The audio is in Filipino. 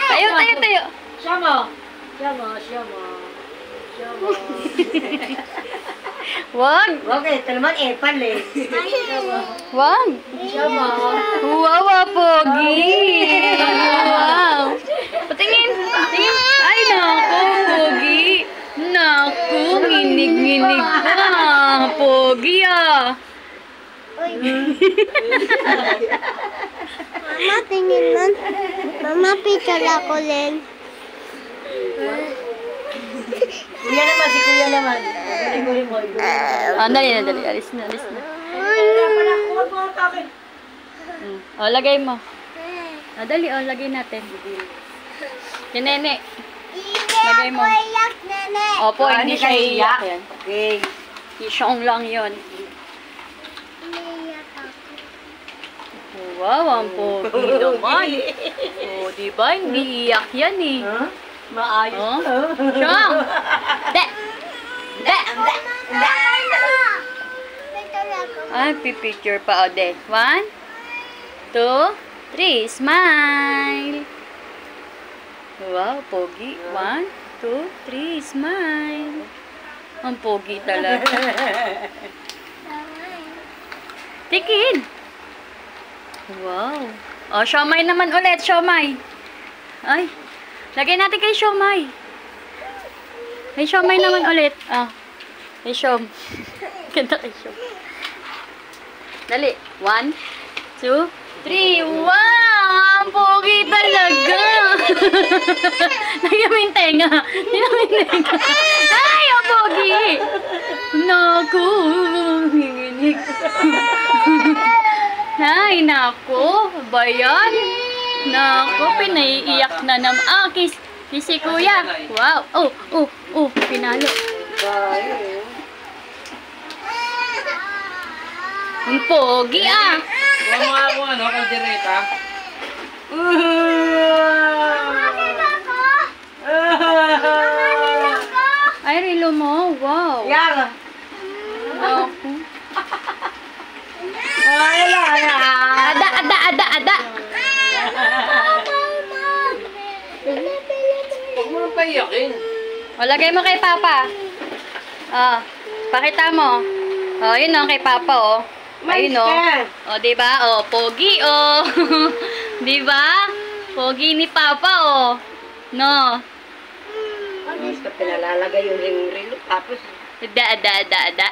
Tayo, tayo, tayo. Siya mo. Siya mo, siya mo. Siya mo. Wag. Okay, ito naman epal eh. Siya mo. Wag. Siya mo. Wow, pogi. Wow. Patingin. Tingin. Ay, naku, pogi. Naku, nginig-nginig ka. Pogi ah. Mama, tingin man. Mama, picture ako din. Kuya naman, si kuya naman. Guli-guli mo. Ah, dali na, dali. Alis na, alis na. Huwag mo ang akin. O, lagay mo. Ah, dali, o, lagay natin. Kinene. Lagay mo. Iyak, nene. Opo, hindi siya iiyak. Yan. Okay. Isyong lang yun. Iyak ako. Wow, ang pogi naman. O, diba? Hindi iiyak yan eh. Huh? Maayos. Oh? Siyong! De! De! Picture ako. Ay, pipicture pa. O, de. 1, 2, 3. Smile! Wow, pogi. 1, 2, 3. Smile! Ang pogi talaga. Tikin! Wow. O, siomay naman ulit. Siomay. Ay. Lagay natin kay siomay. May siomay naman ulit. Ah. May siom. Ganda kay siom. Dali. 1, 2, 3. Wow! Ang pogi talaga. Lagyan mo yung tenga. Lagyan mo yung tenga. Ay! Ang pogi! Naku! Hinginig. Ay, naku. Ba yan? Naku, pinaiiyak na naman. Ah, kiss si kuya. Wow. Oh, pinalo. Ang pogi ah. Huwag mo ako, ano, kaldereta. Ay, relo mo. Wow. Yara. Naku. Wala na. Ada. Huwag mo nang paiyakin. O, lagay mo kay Papa. Oh, pakita mo. Oh, yun o, kay Papa, oh. Ayun, oh. O, diba? O, pogi, oh. Diba? Pogi ni Papa, oh. No. Basta pinalalagay yung ring-ring. Tapos, Ada.